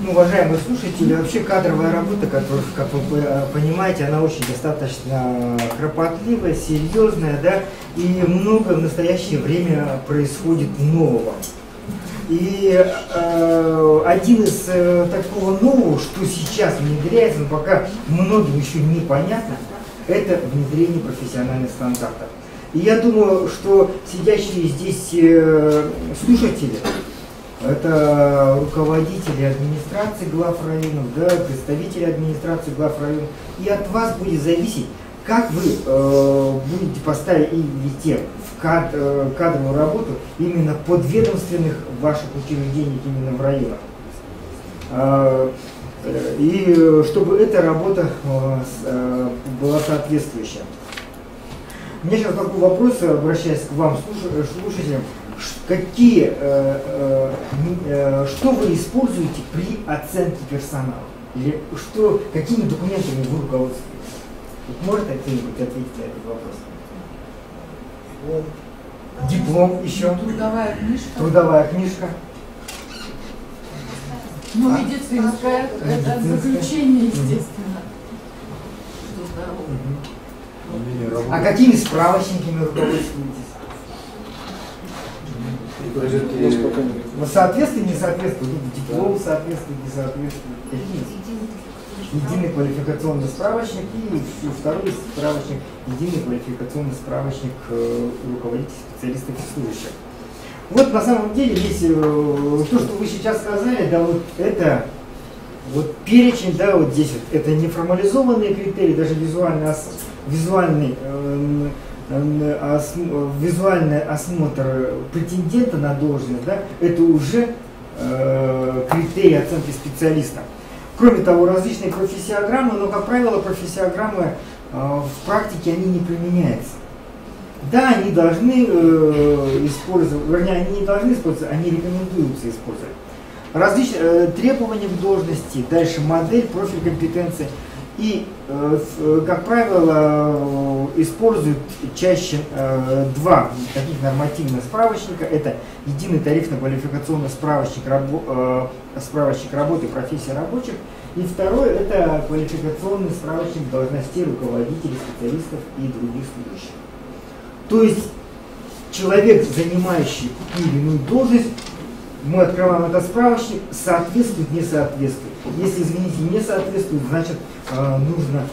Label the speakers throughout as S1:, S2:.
S1: Ну, уважаемые слушатели, вообще кадровая работа, которая, как вы понимаете, она очень достаточно кропотливая, серьезная, да, и много в настоящее время происходит нового. И один из такого нового, что сейчас внедряется, но пока многим еще непонятно, это внедрение профессиональных стандартов. И я думаю, что сидящие здесь слушатели, это руководители администрации глав районов, да, представители администрации глав районов, и от вас будет зависеть, как вы будете поставить и вести в кадровую работу именно подведомственных ваших учреждений именно в районах. И чтобы эта работа была соответствующая. У меня сейчас такой вопрос, обращаясь к вам, слушателям. Что вы используете при оценке персонала? Или какими документами вы руководствуетесь? Может кто-нибудь ответить на этот вопрос? Диплом еще?
S2: Трудовая книжка.
S1: Трудовая книжка.
S2: Ну, медицинская, это заключение, естественно.
S1: А какими справочниками руководствуетесь? Соответствует, не соответствует? Диплом соответствует, не соответствует? Единый квалификационный справочник и второй справочник, единый квалификационный справочник руководителей, специалистов и служащих. Вот на самом деле здесь то, что вы сейчас сказали, да, вот это вот перечень, да, вот здесь вот, это неформализованные критерии, даже визуальный осмотр претендента на должность, да, это уже критерии оценки специалиста. Кроме того, различные профессиограммы, но, как правило, профессиограммы в практике они не применяются. Да, они должны использовать, вернее, они не должны использоваться, они рекомендуются использовать. Различные требования к должности, дальше модель, профиль компетенции. И, как правило, используют чаще два таких нормативных справочника. Это единый тарифно-квалификационный справочник работы профессии рабочих. И второй – это квалификационный справочник должностей руководителей, специалистов и других служащих. То есть человек, занимающий ту или иную должность, мы открываем этот справочник, соответствует, не соответствует. Если, извините, не соответствует, значит нужно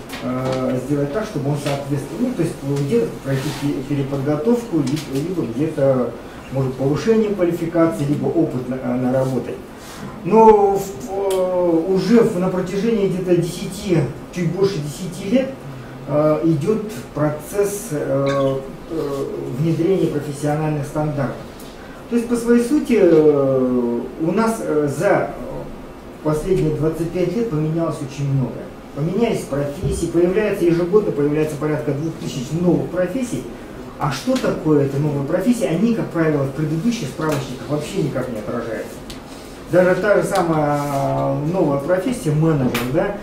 S1: сделать так, чтобы он соответствовал. Ну, то есть где-то пройти переподготовку, либо где-то, может, повышение квалификации, либо опыт наработать. Но уже на протяжении где-то 10, чуть больше 10 лет идет процесс внедрения профессиональных стандартов. То есть, по своей сути, у нас за последние 25 лет поменялось очень многое. Поменялись профессии, ежегодно появляется порядка 2000 новых профессий. А что такое это новые профессии? Они, как правило, в предыдущих справочниках вообще никак не отражаются. Даже та же самая новая профессия, менеджер, да,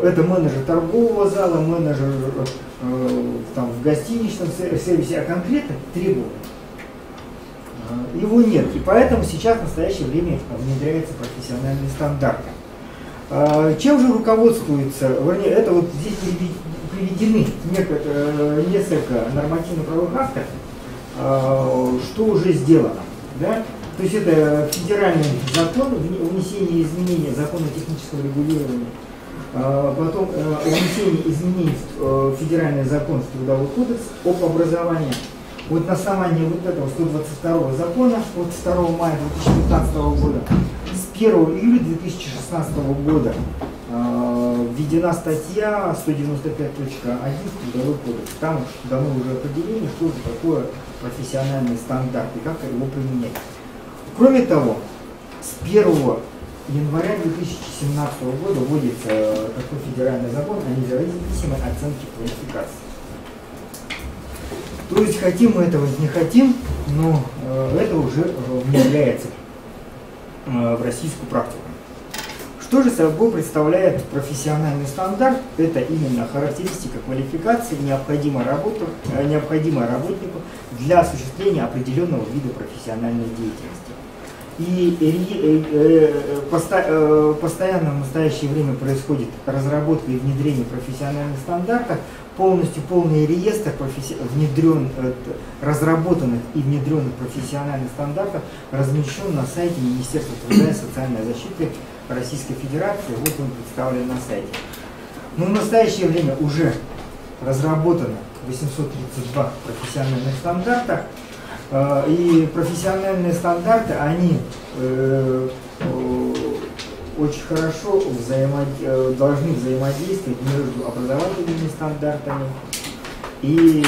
S1: это менеджер торгового зала, менеджер там, в гостиничном сервисе, а конкретно требования. Его нет. И поэтому сейчас в настоящее время внедряются профессиональные стандарты. Чем же руководствуется? Вернее, это вот здесь приведены несколько нормативно-правовых актов, что уже сделано. Да? То есть это федеральный закон, внесение изменений закона технического регулирования, потом внесение изменений в федеральный закон, в Трудовой кодекс об образовании. Вот на основании вот этого 122 закона от 2 мая 2015 года с 1 июля 2016 года введена статья 195.1 в Трудовой кодекс. Там дано уже определение, что же такое профессиональный стандарт и как его применять. Кроме того, с 1 января 2017 года вводится такой федеральный закон о независимой оценке квалификации. То есть хотим мы этого, не хотим, но это уже внедряется в российскую практику. Что же собой представляет профессиональный стандарт? Это именно характеристика квалификации, необходимая работнику для осуществления определенного вида профессиональной деятельности. И постоянно в настоящее время происходит разработка и внедрение профессиональных стандартов. Полный реестр разработанных и внедренных профессиональных стандартов размещен на сайте Министерства труда и социальной защиты Российской Федерации. Вот он представлен на сайте. Но в настоящее время уже разработано 832 профессиональных стандарта. И профессиональные стандарты, они очень хорошо должны взаимодействовать между образовательными стандартами и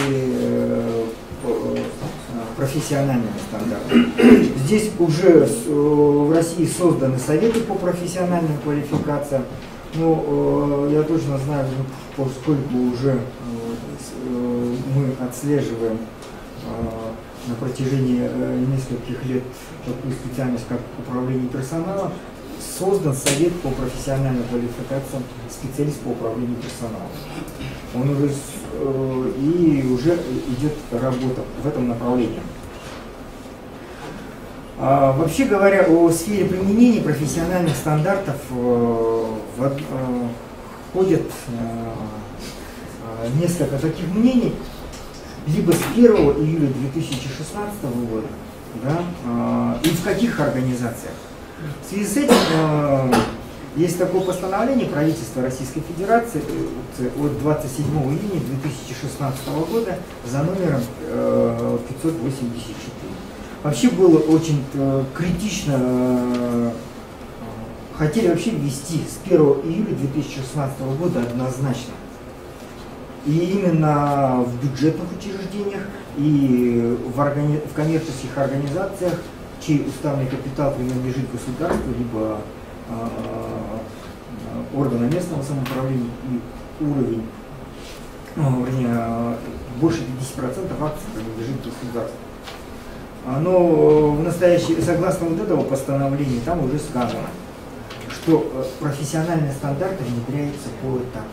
S1: профессиональными стандартами. Здесь уже в России созданы советы по профессиональным квалификациям. Но я точно знаю, поскольку уже мы отслеживаем на протяжении нескольких лет такую специальность, как управление персоналом, создан совет по профессиональным квалификациям, специалист по управлению персоналом. Он уже идет работа в этом направлении. Вообще говоря, о сфере применения профессиональных стандартов ходят несколько таких мнений. Либо с 1 июля 2016 года, да, и в каких организациях. В связи с этим есть такое постановление правительства Российской Федерации от 27 июня 2016 года за номером 584. Вообще было очень критично, хотели вообще ввести с 1 июля 2016 года однозначно. И именно в бюджетных учреждениях и в коммерческих организациях, чей уставный капитал принадлежит государству, либо органам местного самоуправления и уровень, больше 50% акций принадлежит государству. Но в настоящее, согласно вот этого постановления, там уже сказано, что профессиональные стандарты внедряются по этапу.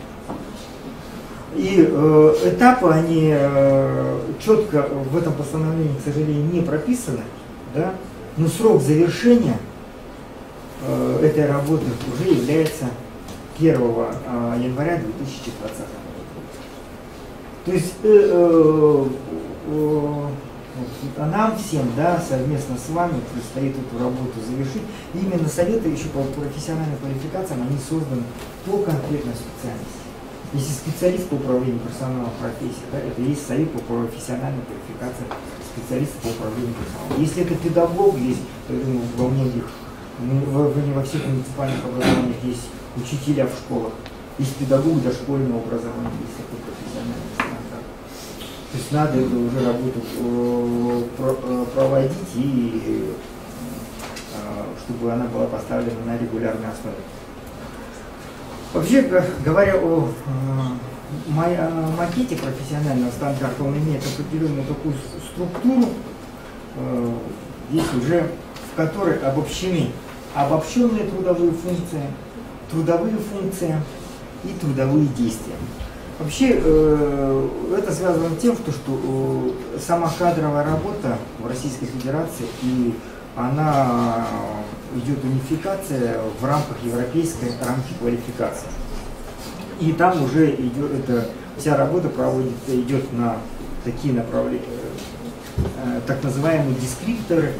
S1: И этапы, они четко в этом постановлении, к сожалению, не прописаны, да? Но срок завершения этой работы уже является 1 января 2020 года. То есть нам всем, да, совместно с вами предстоит эту работу завершить. И именно советы еще по профессиональным квалификациям, они созданы по конкретной специальности. Если специалист по управлению персоналом профессии, да, это есть совет по профессиональной квалификации специалиста по управлению персоналом. Если это педагог, есть, я думаю, во многих, не во всех муниципальных образованиях есть учителя в школах, есть педагог дошкольного образования, есть такой профессиональный стандарт. То есть надо эту уже работу проводить, и чтобы она была поставлена на регулярной основе. Вообще говоря о макете профессионального стандарта, он имеет определенную такую структуру, здесь уже в которой обобщены обобщенные трудовые функции и трудовые действия. Вообще это связано с тем, что сама кадровая работа в Российской Федерации, и она идет унификация в рамках европейской рамки квалификации. И там уже идет, вся работа идет на такие направления, так называемые дескрипторы.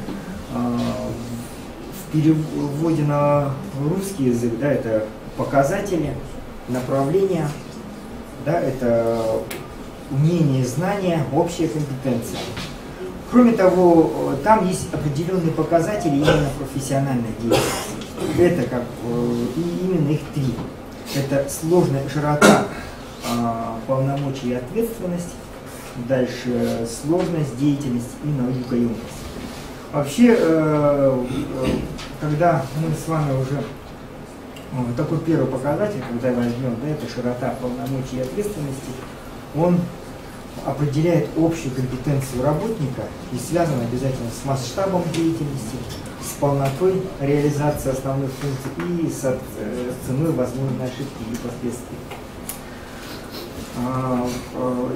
S1: В переводе на русский язык, да, это показатели, направления, да, это умение, знания, общая компетенция. Кроме того, там есть определенные показатели именно профессиональной деятельности. Это как и именно их три. Это сложная широта полномочий и ответственность, дальше сложность деятельности и наукоемкость. Вообще, когда мы с вами уже такой первый показатель, когда возьмем, да, это широта полномочий и ответственности, он определяет общую компетенцию работника и связан обязательно с масштабом деятельности, с полнотой реализации основных функций и с ценой возможной ошибки и последствий.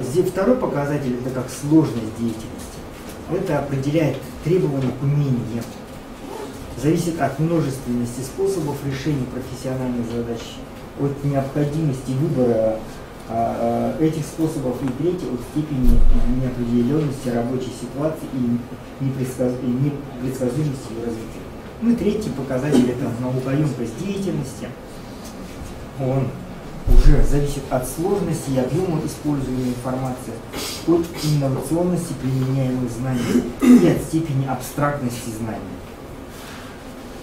S1: Здесь второй показатель — это как сложность деятельности. Это определяет требования к умениям. зависит от множественности способов решения профессиональных задач, от необходимости выбора этих способов, и третье, от степени неопределенности рабочей ситуации и непредсказуемости ее развития. Ну и третий показатель — это наукоемкость деятельности. Он уже зависит от сложности и объема используемой информации, от инновационности применяемых знаний и от степени абстрактности знаний.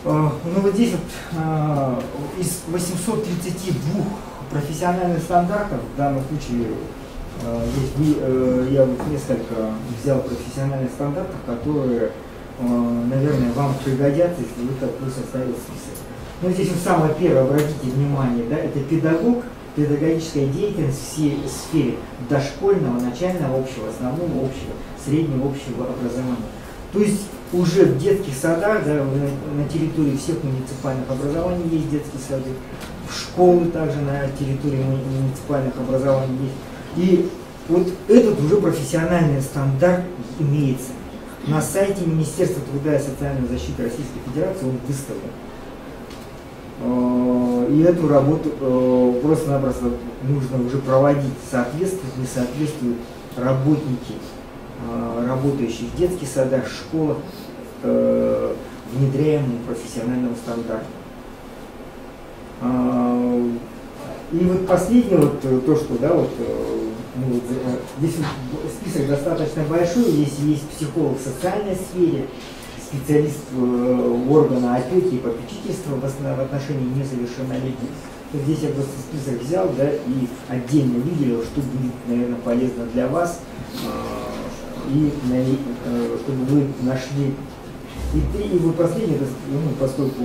S1: Ну вот здесь вот из 832 профессиональных стандартов, в данном случае я вот несколько взял профессиональных стандартов, которые, наверное, вам пригодятся, если вы такой составите список. Но здесь вот самое первое, обратите внимание, да, это педагог, педагогическая деятельность в сфере дошкольного, начального, общего, основного, общего, среднего, общего образования. То есть уже в детских садах, да, на территории всех муниципальных образований есть детские сады, в школы также на территории муниципальных образований есть. И вот этот уже профессиональный стандарт имеется. На сайте Министерства труда и социальной защиты Российской Федерации он выставлен. И эту работу просто-напросто нужно уже проводить. Соответствуют, не соответствуют работники, работающие в детских садах, школах, внедряемому профессиональному стандарту. И вот последнее, вот то, что, да, вот, ну, вот здесь вот список достаточно большой, если есть психолог в социальной сфере, специалист органа опеки и попечительства в отношении несовершеннолетних. Здесь я просто список взял, да, и отдельно выделил, что будет, наверное, полезно для вас, и чтобы вы нашли. И вот последнее, ну, поскольку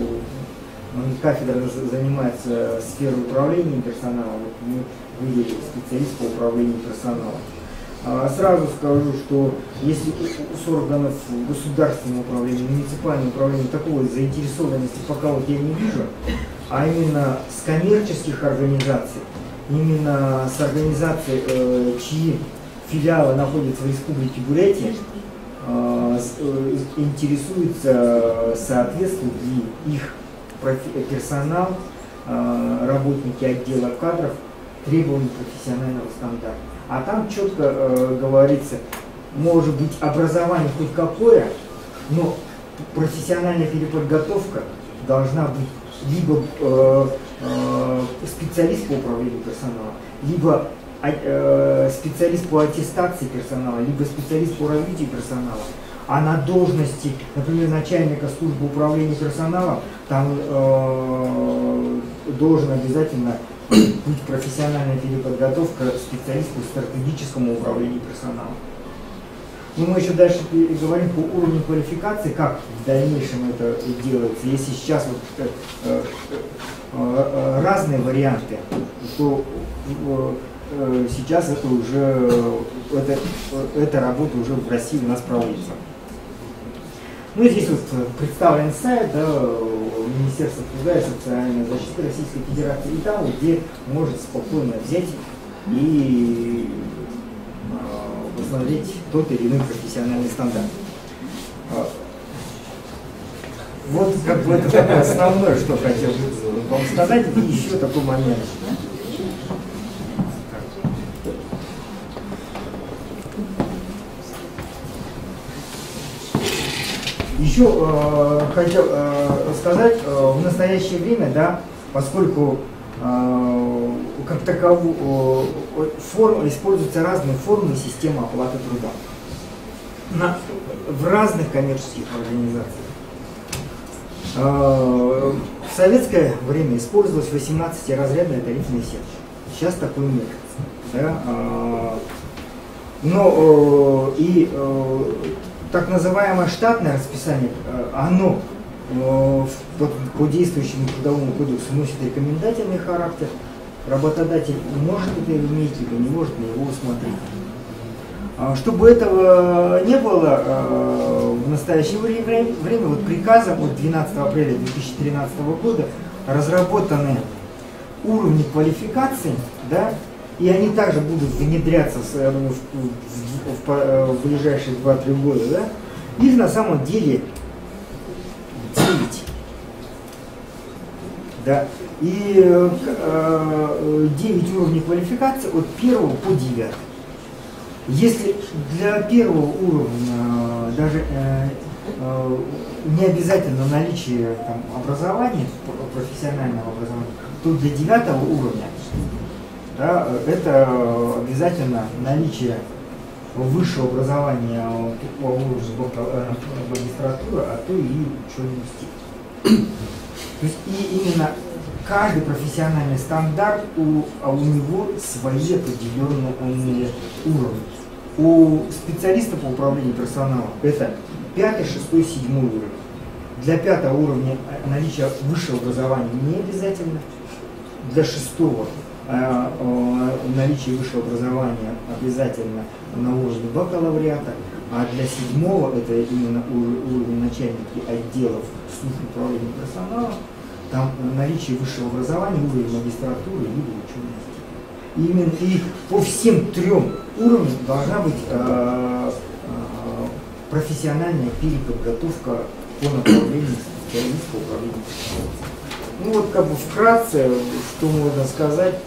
S1: кафедра занимается сферой управления персоналом, вот мы выделили специалист по управлению персоналом. Сразу скажу, что если с органов государственного управления, муниципального управления такой заинтересованности пока вот я не вижу, а именно с коммерческих организаций, именно с организаций, чьи филиалы находятся в Республике Бурятия, интересуется, соответствует ли их персонал, работники отдела кадров требований профессионального стандарта. А там четко говорится, может быть образование хоть какое, но профессиональная переподготовка должна быть либо специалист по управлению персоналом, либо специалист по аттестации персонала, либо специалист по развитию персонала. А на должности, например, начальника службы управления персоналом, там должен обязательно быть профессиональная переподготовка специалиста по стратегическому управлению персоналом. Но мы еще дальше говорим по уровню квалификации, как в дальнейшем это делается. Если сейчас вот, разные варианты, то сейчас это уже, эта работа уже в России у нас проводится. Ну и здесь вот представлен сайт, да, Министерства труда и социальной защиты Российской Федерации, и там, где может спокойно взять и посмотреть тот или иной профессиональный стандарт. Вот как бы это такое основное, что хотел вам сказать, и еще такой момент. Еще хотел сказать, в настоящее время, да, поскольку как таковую используются разные формы и системы оплаты труда в разных коммерческих организациях. В советское время использовалась 18-разрядная тарифная сетка. Сейчас такой нет. Да? Но так называемое штатное расписание, оно по действующему трудовому кодексу носит рекомендательный характер. Работодатель может это иметь, либо не может на него усмотреть. Чтобы этого не было, в настоящее время вот приказом от 12 апреля 2013 года разработаны уровни квалификации, да, и они также будут внедряться в ближайшие 2-3 года. Да? Их на самом деле 9. Да. И 9 уровней квалификации от 1 по 9. Если для первого уровня даже не обязательно наличие там, образования, профессионального образования, то для 9 уровня да, это обязательно наличие высшего образования по уровню магистратуры, а то и ученый степень. То есть и именно каждый профессиональный стандарт, у него свои определенные уровни. У специалиста по управлению персоналом это 5, 6, 7 уровень. Для 5 уровня наличие высшего образования не обязательно. Для 6 наличие высшего образования обязательно на уровне бакалавриата, а для 7 это именно уровень начальники отделов служб управления персоналом, там наличие высшего образования, уровень магистратуры либо учености. Именно и по всем 3 уровням должна быть профессиональная переподготовка по направлению специалиста по управлению персоналом. Ну вот как бы вкратце, что можно сказать,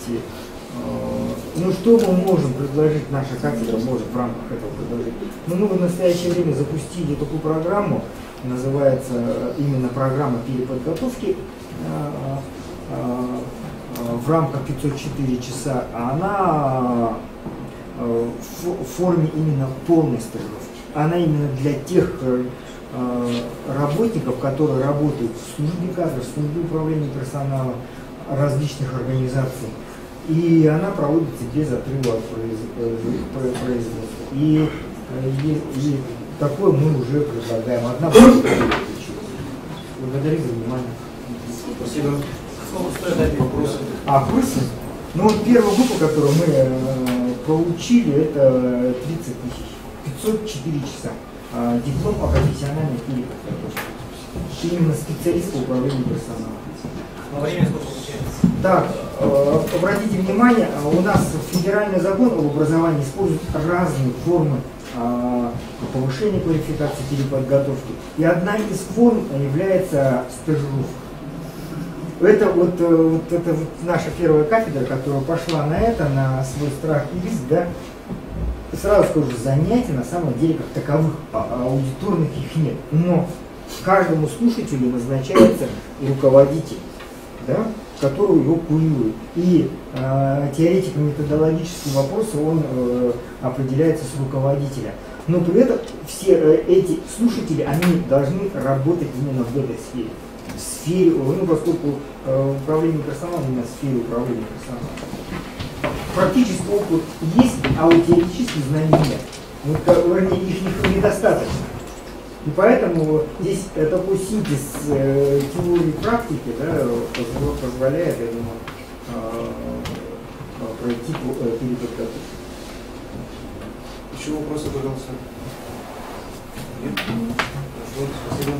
S1: ну что мы можем предложить, наша кафедра может в рамках этого предложить. Ну, мы в настоящее время запустили такую программу, называется именно программа переподготовки в рамках 504 часа, а она в форме именно полной стажировки. Она именно для тех работников, которые работают в службе кадров, в службе управления персоналом различных организаций. И она проводится без отрыва от производства. И такое мы уже предлагаем. Одна будет. Благодарю за внимание.
S3: Спасибо. Сколько стоят эти вопросы?
S1: Курсы? Ну вот первая группа, которую мы получили, это 30 тысяч. 504 часа. Диплом о профессиональной переподготовке. Именно специалист по управлению персоналом.
S3: На время сколько получается?
S1: Так, обратите внимание, у нас федеральный закон об образовании использует разные формы повышения квалификации, переподготовки. И одна из форм является стажировка. Это вот наша первая кафедра, которая пошла на это, на свой страх и риск, да. Сразу скажу, занятий на самом деле как таковых аудиторных их нет. Но каждому слушателю назначается руководитель, да, который его курирует. И теоретико-методологические вопросы он определяется с руководителя. Но при этом все эти слушатели, они должны работать именно в этой сфере. В сфере, ну, поскольку управление персоналом именно в сфере управления персоналом. Практический опыт есть, а у теоретических знаний нет. Вот, вернее, их недостаточно. И поэтому здесь такой синтез теории и практики, да, позволяет, я думаю, пройти переподготовку.
S3: Еще вопросы, пожалуйста? Нет? Хорошо, спасибо.